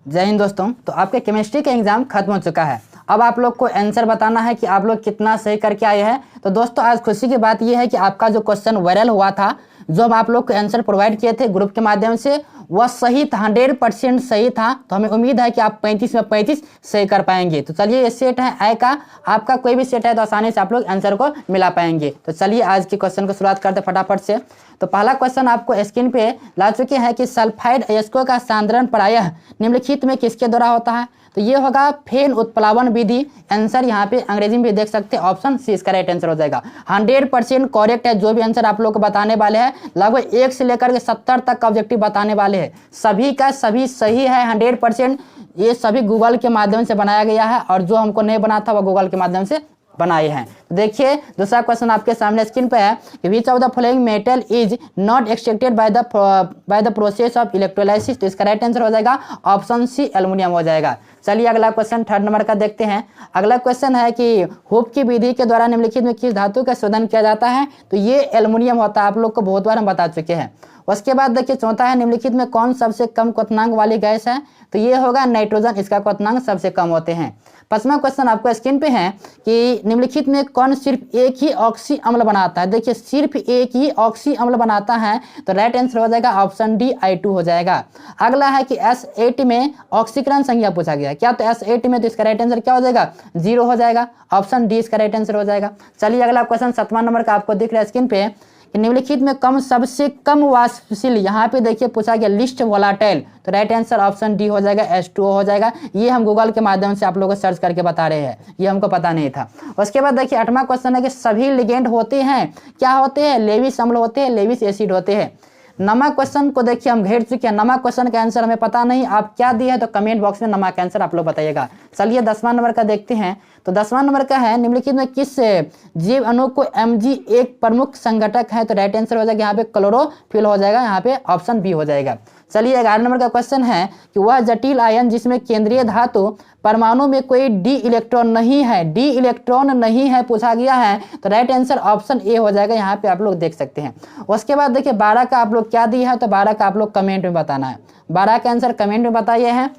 जय हिंद दोस्तों। तो आपके केमिस्ट्री का एग्जाम खत्म हो चुका है। अब आप लोग को आंसर बताना है कि आप लोग कितना सही करके आए हैं। तो दोस्तों आज खुशी की बात यह है कि आपका जो क्वेश्चन वायरल हुआ था, जो हम आप लोग को आंसर प्रोवाइड किए थे ग्रुप के माध्यम से, वह सही था, 100% सही था। तो हमें उम्मीद है कि आप 35 में 35 सही कर पाएंगे। तो चलिए ये सेट है आई का, आपका कोई भी सेट है तो आसानी से आप लोग आंसर को मिला पाएंगे। तो चलिए आज के क्वेश्चन को शुरुआत करते फटाफट से। तो पहला क्वेश्चन आपको स्क्रीन पे ला चुके हैं कि सल्फाइड अयस्कों का सांद्रण प्रायः निम्नलिखित में किसके द्वारा होता है। तो ये होगा फेन उत्प्लावन विधि। आंसर यहाँ पे अंग्रेजी में भी देख सकते हैं, ऑप्शन सी इसका राइट आंसर हो जाएगा। 100% करेक्ट है। जो भी आंसर आप लोग को बताने वाले हैं, लगभग 1 से लेकर के 70 तक का ऑब्जेक्टिव बताने वाले हैं, सभी का सभी सही है 100%। ये सभी गूगल के माध्यम से बनाया गया है और जो हमको नहीं बना था वो गूगल के माध्यम से बनाए हैं। तो देखिए दूसरा क्वेश्चन आपके सामने स्क्रीन पे है कि which of the following metal is not extracted by the process of electrolysis. तो इसका राइट आंसर हो जाएगा ऑप्शन सी एल्युमिनियम हो जाएगा। चलिए अगला क्वेश्चन 3rd नंबर का देखते हैं। अगला क्वेश्चन है कि हुप की विधि के द्वारा निम्नलिखित में किस धातु का शोधन किया जाता है। तो ये एल्युमिनियम होता है, आप लोग को बहुत बार हम बता चुके हैं। उसके बाद देखिए चौथा है निम्नलिखित में कौन सबसे कम क्वथनांक वाली गैस है। तो ये होगा नाइट्रोजन, इसका क्वथनांक सबसे कम होते हैं। 5वां क्वेश्चन आपको स्क्रीन पे है कि निम्नलिखित में कौन सिर्फ एक ही ऑक्सी अम्ल बनाता है। देखिए सिर्फ एक ही ऑक्सी अम्ल बनाता है, तो राइट आंसर हो जाएगा ऑप्शन डी I2 हो जाएगा। अगला है कि S8 में ऑक्सीकरण संख्या पूछा गया क्या। तो S8 में तो इसका राइट आंसर क्या हो जाएगा 0 हो जाएगा, ऑप्शन डी इसका राइट आंसर हो जाएगा। चलिए अगला क्वेश्चन 7वां नंबर का आपको दिख रहा है स्क्रीन पे, निम्नलिखित में कम सबसे कम वाष्पशील, यहाँ पे देखिए पूछा गया लिस्ट वोलाटाइल। तो राइट आंसर ऑप्शन डी हो जाएगा, H2O हो जाएगा। ये हम गूगल के माध्यम से आप लोगों को सर्च करके बता रहे हैं, ये हमको पता नहीं था। उसके बाद देखिए 8वां क्वेश्चन है कि सभी लिगेंड होते हैं, क्या होते हैं, लेविस अम्ल होते हैं, लेविस एसिड होते हैं। 9वां क्वेश्चन को देखिए हम घेर चुके हैं। 9वां क्वेश्चन का आंसर हमें पता नहीं, आप क्या दिए हैं तो कमेंट बॉक्स में 9वां का आंसर आप लोग बताइएगा। चलिए 10वां नंबर का देखते हैं। तो 10वां नंबर का है निम्नलिखित में किस जीव अणु को Mg एक प्रमुख संघटक है। तो राइट आंसर हो जाएगा यहाँ पे क्लोरोफिल हो जाएगा, यहाँ पे ऑप्शन बी हो जाएगा। चलिए 11 नंबर का क्वेश्चन है कि वह जटिल आयन जिसमें केंद्रीय धातु परमाणु में कोई डी इलेक्ट्रॉन नहीं है, डी इलेक्ट्रॉन नहीं है पूछा गया है। तो राइट आंसर ऑप्शन ए हो जाएगा, यहाँ पे आप लोग देख सकते हैं। उसके बाद देखिए 12 का आप लोग क्या दिया है, तो 12 का आप लोग कमेंट में बताना है। 12 का आंसर कमेंट में बताइए हैं।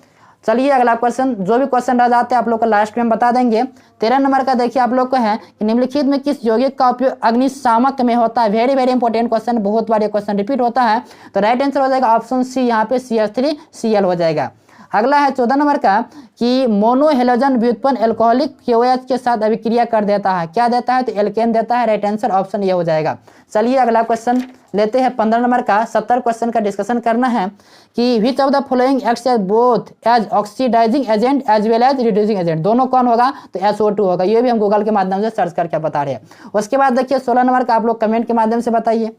चलिए अगला क्वेश्चन, जो भी क्वेश्चन रह जाते हैं आप लोग को लास्ट में हम बता देंगे। 13 नंबर का देखिए आप लोग को है कि निम्नलिखित में किस यौगिक का उपयोग अग्निशामक में होता है। वेरी वेरी इंपॉर्टेंट क्वेश्चन, बहुत बार ये क्वेश्चन रिपीट होता है। तो राइट आंसर हो जाएगा ऑप्शन सी, यहाँ पे CH3Cl हो जाएगा। अगला है 14 नंबर का कि मोनोहेलोजन व्युत्पन्न एल्कोहलिक KOH के साथ अभिक्रिया कर देता है, क्या देता है, तो एल्केन देता है। राइट आंसर ऑप्शन ये हो जाएगा। चलिए अगला क्वेश्चन लेते हैं 15 नंबर का। 70 क्वेश्चन का डिस्कशन करना है कि which of the following acts as both as oxidizing agent as well as reducing agent. दोनों कौन होगा, तो SO2 होगा। ये भी हम गूगल के माध्यम से सर्च करके बता रहे हैं। उसके बाद देखिए 16 नंबर का आप लोग कमेंट के माध्यम से बताइए।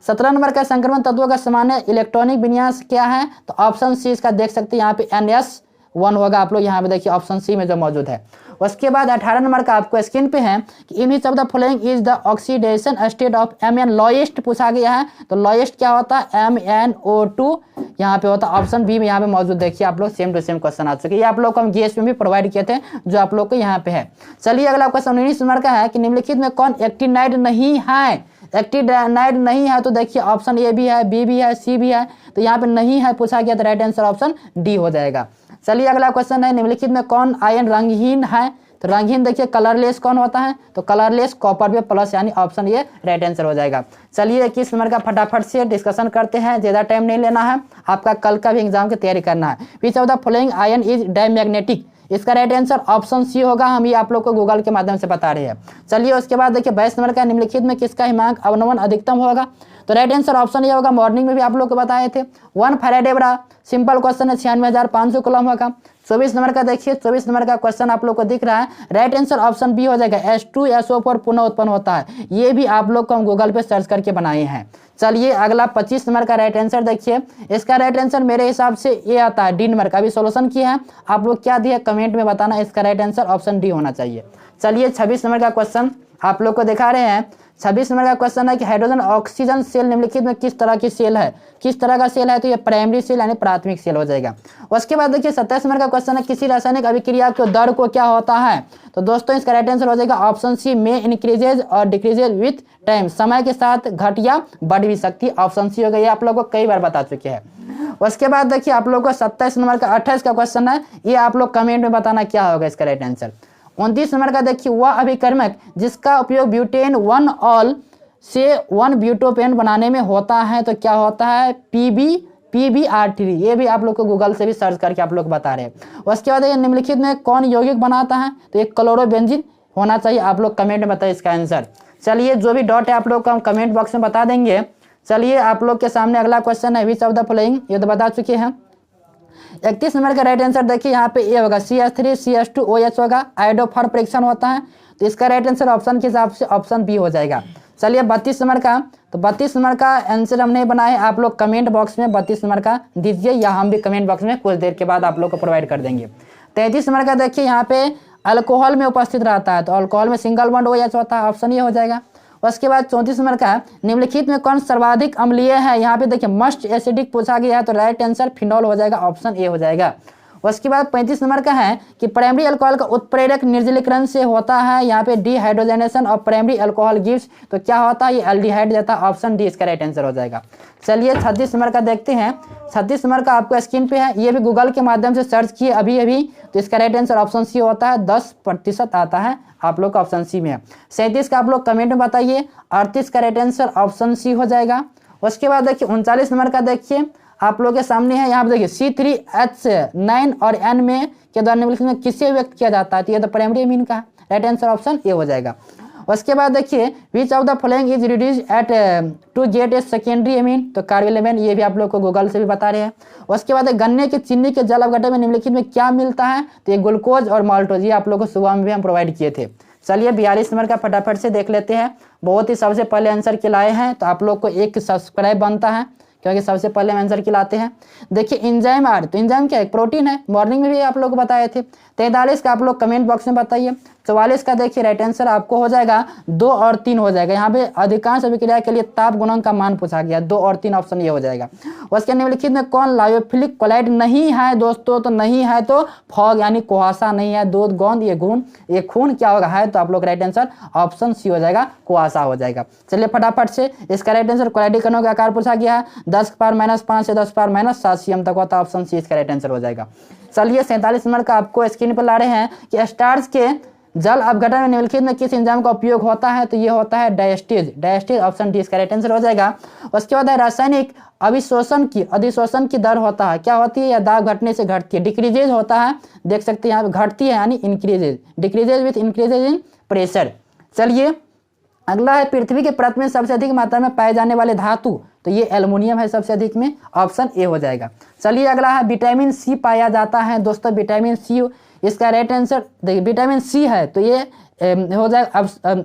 17 नंबर का संक्रमण तत्वों का सामान्य इलेक्ट्रॉनिक विन्यास क्या है। तो ऑप्शन सी इसका देख सकते हैं, यहाँ पे NS1 होगा। आप लोग यहाँ पे देखिए ऑप्शन सी में जो मौजूद है। उसके बाद 18 नंबर का आपको स्क्रीन पे है कि in which of the following is the oxidation state of Mn। Lowest पूछा गया है, तो लोएस्ट क्या होता है, MnO2 यहाँ पे होता है। ऑप्शन बी में यहाँ पे मौजूद देखिए आप लोग सेम टू सेम क्वेश्चन आ चुके हैं। ये आप लोग को हम GS में भी प्रोवाइड किए थे, जो आप लोग को यहाँ पे है। चलिए अगला क्वेश्चन 19 नंबर का है कि निम्नलिखित में कौन एक्टिनाइड नहीं है। एक्टिनाइड नहीं है तो देखिए ऑप्शन ए भी है, बी भी है, सी भी है। तो यहाँ पे नहीं है पूछा गया, तो राइट आंसर ऑप्शन डी हो जाएगा। चलिए अगला क्वेश्चन है निम्नलिखित में कौन आयन रंगहीन है। तो रंगहीन देखिए कलरलेस कौन होता है, तो कलरलेस कॉपर पे प्लस, यानी ऑप्शन ये राइट आंसर हो जाएगा। चलिए 21 नंबर का फटाफट से डिस्कशन करते हैं, ज़्यादा टाइम नहीं लेना है, आपका कल का भी एग्जाम की तैयारी करना है। विच of the following ion is diamagnetic. इसका राइट आंसर ऑप्शन सी होगा, हम ये आप लोग को गूगल के माध्यम से बता रहे हैं। चलिए उसके बाद देखिए 22 नंबर का निम्नलिखित में किसका हिमांक अवनमन अधिकतम होगा। तो राइट आंसर ऑप्शन ये होगा, मॉर्निंग में भी आप लोग को बताए थे 1 फैराडे बड़ा सिंपल क्वेश्चन है, 96,500 कूलम होगा। 24 नंबर का देखिए, 24 नंबर का क्वेश्चन आप लोग को दिख रहा है। राइट आंसर ऑप्शन बी हो जाएगा, H2SO4 पुनः उत्पन्न होता है। ये भी आप लोग को हम गूगल पे सर्च करके बनाए हैं। चलिए अगला 25 नंबर का राइट आंसर देखिए। इसका राइट आंसर मेरे हिसाब से ये आता है, डी नंबर का भी सोल्यूशन किया है। आप लोग क्या दिया कमेंट में बताना, इसका राइट आंसर ऑप्शन डी होना चाहिए। चलिए 26 नंबर का क्वेश्चन आप लोग को दिखा रहे हैं। 26 नंबर का क्वेश्चन है कि हाइड्रोजन ऑक्सीजन सेल निम्नलिखित में किस तरह की सेल है, किस तरह का सेल है, तो ये प्राइमरी सेल यानी प्राथमिक सेल हो जाएगा। उसके बाद देखिए 27 नंबर का क्वेश्चन है किसी रासायनिक अभिक्रिया के दर को क्या होता है, तो दोस्तों इसका राइट आंसर हो जाएगा ऑप्शन सी में इंक्रीजेज और डिक्रीजेज विथ टाइम, समय के साथ घट या बढ़ भी सकती है, ऑप्शन सी हो गया। ये आप लोग को कई बार बता चुके हैं। उसके बाद देखिए आप लोग को 27 नंबर का 28 का क्वेश्चन है, ये आप लोग कमेंट में बताना क्या होगा इसका राइट आंसर। 29 नंबर का देखिए वह अभिकर्मक जिसका उपयोग ब्यूटेन 1 ऑल से 1 ब्यूटोपेन बनाने में होता है, तो क्या होता है PbR3। ये भी आप लोग को गूगल से भी सर्च करके आप लोग बता रहे हैं। उसके बाद ये निम्नलिखित में कौन यौगिक बनाता है, तो ये क्लोरोबेंजीन होना चाहिए। आप लोग कमेंट में बताइए इसका आंसर। चलिए जो भी डॉट है आप लोग को हम कमेंट बॉक्स में बता देंगे। चलिए आप लोग के सामने अगला क्वेश्चन है विच ऑफ द फॉलोइंग, ये तो बता चुके हैं। 31 नंबर का राइट आंसर देखिए यहाँ पे ये होगा CH3 CH2OH होगा, आयोडोफॉर परीक्षण होता है, तो इसका राइट आंसर ऑप्शन के हिसाब से ऑप्शन बी हो जाएगा। चलिए 32 नंबर का, तो 32 नंबर का आंसर हमने बनाया है, आप लोग कमेंट बॉक्स में 32 नंबर का दीजिए या हम भी कमेंट बॉक्स में कुछ देर के बाद आप लोग को प्रोवाइड कर देंगे। 33 नंबर का देखिए यहाँ पे अल्कोहल में उपस्थित रहता है, तो अल्कोहल में सिंगल बॉन्ड OH होता है, ऑप्शन ये हो जाएगा। उसके बाद 34 नंबर का निम्नलिखित में कौन सर्वाधिक अम्लीय है, यहाँ पे देखिए मस्ट एसिडिक पूछा गया है, तो राइट आंसर फिनॉल हो जाएगा, ऑप्शन ए हो जाएगा। उसके बाद 35 नंबर का है कि प्राइमरी अल्कोहल का उत्प्रेरक निर्जलीकरण से होता है, यहाँ पे dehydrogenation of primary alcohol gives, तो क्या होता है, ये एल्डिहाइड देता है, ऑप्शन डी इसका राइट आंसर हो जाएगा। चलिए 36 नंबर का देखते हैं। 36 नंबर का आपको स्क्रीन पे है, ये भी गूगल के माध्यम से सर्च किए अभी, तो इसका राइट आंसर ऑप्शन सी होता है, 10% आता है आप लोग का ऑप्शन सी में है। 37 का आप लोग कमेंट में बताइए, 38 का राइट आंसर ऑप्शन सी हो जाएगा। उसके बाद देखिए 39 नंबर का देखिए आप लोग के सामने है, यहाँ पे देखिए C3H9 और N में के द्वारा निम्नलिखित में किसे व्यक्त किया जाता है, तो ये तो प्राइमरी अमीन का राइट आंसर ऑप्शन ए हो जाएगा। उसके बाद देखिए which of the following is reduce at to get a secondary amine, तो कार्बोलेमेन, ये भी आप लोग को गूगल से भी बता रहे हैं। उसके बाद गन्ने के चीनी के जल अपघटन में निम्नलिखित में क्या मिलता है, तो ये ग्लूकोज और माल्टोज, ये आप लोग को सुबह में भी हम प्रोवाइड किए थे। चलिए 42 नंबर का फटाफट से देख लेते हैं, बहुत ही सबसे पहले आंसर के लाए हैं, तो आप लोग को एक सब्सक्राइब बनता है क्योंकि सबसे पहले हम आंसर खिलाते हैं। देखिए इंजाइम आर, तो इंजाइम क्या है, प्रोटीन है, मॉर्निंग में भी आप लोग को बताए थे। 43 का आप लोग कमेंट बॉक्स में बताइए। 44 का देखिए राइट आंसर आपको हो जाएगा 2 और 3 हो जाएगा, यहाँ पे अधिकांश अभिक्रिया के लिए ताप गुणांक का मान पूछा गया, 2 और 3 ऑप्शन ये हो जाएगा। उसके निम्नलिखित में कौन लायोफिलिक कोलाइड नहीं है दोस्तों, तो नहीं है तो फॉग यानी कुहासा नहीं है, दूध गोंद ये खून क्या होगा है, तो आप लोग राइट आंसर ऑप्शन सी हो जाएगा, कुहासा हो जाएगा। चलिए फटाफट से इसका राइट आंसर कोलाइडी कणों का आकार पूछा गया है, 10⁻⁻5 से 10⁻7 cm तक होता है, ऑप्शन सी इसका राइट आंसर हो जाएगा। चलिए 47 नंबर का आपको स्क्रीन पर ला रहे हैं कि स्टार्च के जल अपघटन में निम्नलिखित में किस एंजाइम का उपयोग होता है, तो ये होता है डायस्टेज, ऑप्शन डी इसका राइट आंसर हो जाएगा। उसके बाद है रासायनिक अधिशोषण की दर होता है, क्या होती है, या दाब घटने से घटती है, डिक्रीजेज होता है, देख सकते हैं यहाँ पे घटती है यानी increases, decreases with increases in pressure. चलिए अगला है पृथ्वी के परत में सबसे अधिक मात्रा में पाए जाने वाले धातु, तो ये एल्युमिनियम है सबसे अधिक में, ऑप्शन ए हो जाएगा। चलिए अगला है विटामिन सी पाया जाता है दोस्तों, विटामिन सी, इसका राइट आंसर देखिए विटामिन सी है तो ये हो जाएगा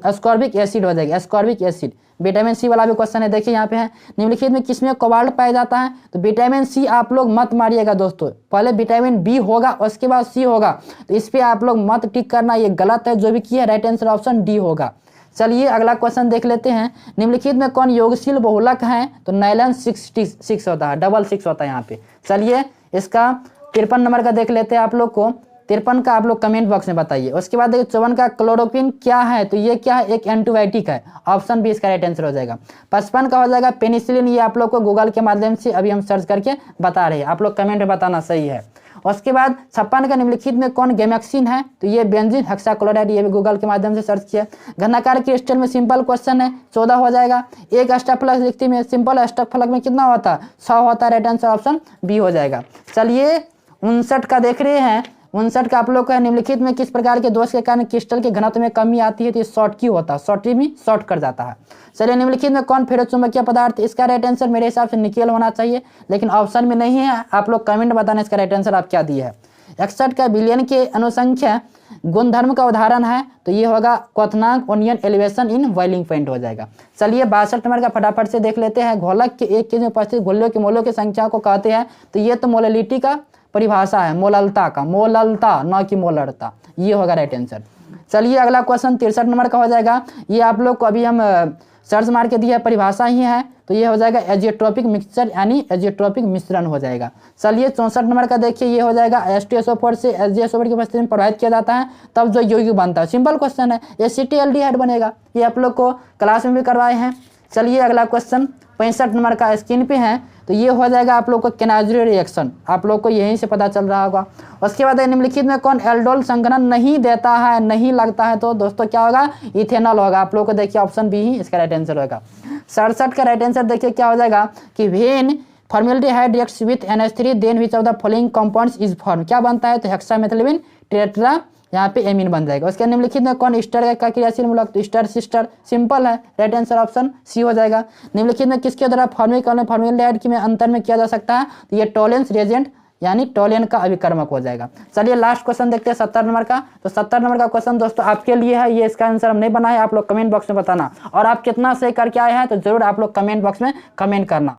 एस्कॉर्बिक एसिड हो जाएगा, एस्कॉर्बिक एसिड, विटामिन सी वाला भी क्वेश्चन है। देखिए यहाँ पे है निम्नलिखित में किसमें कोबाल्ट पाया जाता है, तो विटामिन सी आप लोग मत मारिएगा दोस्तों, पहले विटामिन बी होगा उसके बाद सी होगा, तो इस पर आप लोग मत टिक करना, ये गलत है, जो भी किया राइट आंसर ऑप्शन डी होगा। चलिए अगला क्वेश्चन देख लेते हैं, निम्नलिखित में कौन योगशील बहुलक है, तो नाइलन 66 होता है, 66 होता है यहाँ पे। चलिए इसका 53 नंबर का देख लेते हैं आप लोग को, 53 का आप लोग कमेंट बॉक्स में बताइए। उसके बाद देखिए 54 का क्लोरोक्विन क्या है, तो ये क्या है, एक एंटीबायोटिक है, ऑप्शन बी इसका राइट आंसर हो जाएगा। 55 का हो जाएगा पेनिसिलिन, ये आप लोग को गूगल के माध्यम से अभी हम सर्च करके बता रहे हैं, आप लोग कमेंट में बताना सही है। उसके बाद 56 का निम्नलिखित में कौन गैमेक्सिन है, तो ये बेंजीन हेक्साक्लोराइड, ये भी गूगल के माध्यम से सर्च किया। घनाकार क्रिस्टल में सिंपल क्वेश्चन है, 14 हो जाएगा। एक अष्टफलक लिखती में सिंपल अष्टफलक में कितना होता है, 100 होता है, राइट आंसर ऑप्शन बी हो जाएगा। चलिए 59 का देख रहे हैं, 59 का आप लोग का निम्नलिखित में किस प्रकार के दोष के कारण क्रिस्टल के घनत्व में कमी आती है, तो ये शॉर्ट की होता है, शॉर्टी में शॉर्ट कर जाता है। चलिए निम्नलिखित में कौन फेरोचुंबकीय पदार्थ, इसका राइट आंसर मेरे हिसाब से निकेल होना चाहिए, लेकिन ऑप्शन में नहीं है, आप लोग कमेंट बताना इसका राइट आंसर आप क्या दिए है। 61 का बिलियन के अनुसंख्या गुणधर्म का उदाहरण है, तो ये होगा क्वथनांक onion elevation in boiling point हो जाएगा। चलिए 62 नंबर का फटाफट से देख लेते हैं, घोलक के एक केज में उपस्थित घोलों के मोलों की संख्या को कहते हैं, तो ये तो मोललिटी का परिभाषा है, मोललता का, मोललता न कि मोलरता, ये होगा राइट आंसर। चलिए अगला क्वेश्चन 63 नंबर का हो जाएगा। ये आप लोग को अभी हम सर्च मार के दिया परिभाषा ही है, तो ये हो जाएगा एजियोट्रोपिक मिक्सचर यानी एजियोट्रोपिक मिश्रण हो जाएगा। चलिए 64 नंबर का देखिए, ये हो जाएगा H2SO4 से HgSO4 की उपस्थिति में प्रभावित किया जाता है तब जो यौगिक बनता है। सिंपल क्वेश्चन है, एसिटिल्डिहाइड बनेगा। ये आप लोग को क्लास में भी करवाए हैं। चलिए अगला क्वेश्चन 65 नंबर का स्क्रीन पे है, तो ये हो जाएगा आप लोग को केनाजुरी रिएक्शन, आप लोग को यहीं से पता चल रहा होगा। उसके बाद निम्नलिखित में कौन एल्डोल संघनन नहीं देता है, नहीं लगता है, तो दोस्तों क्या होगा, इथेनॉल होगा। आप लोग को देखिए ऑप्शन बी ही इसका राइट आंसर होगा। 67 का राइट आंसर देखिए क्या हो जाएगा कि when formaldehyde reacts with NH3 then which of the following compounds is form, क्या बनता है, तो हेक्सामेथिल्बिन टेट्रा यहाँ पे एमीन बन जाएगा। उसके निम्नलिखित में कौन ईस्टर का क्रियाशील मूलक, तो ईस्टर सिस्टर, सिंपल है, राइट आंसर ऑप्शन सी हो जाएगा। निम्नलिखित में किसके द्वारा फॉर्मेल्डिहाइड की में अंतर में किया जा सकता है, तो ये टोलेंस रिएजेंट यानी टोलेन का अभिकर्मक हो जाएगा। चलिए लास्ट क्वेश्चन देखते हैं 70 नंबर का। तो 70 नंबर का क्वेश्चन दोस्तों आपके लिए है, ये इसका आंसर हम नहीं बनाए, आप लोग कमेंट बॉक्स में बताना, और आप कितना सही करके आए हैं तो जरूर आप लोग कमेंट बॉक्स में कमेंट करना।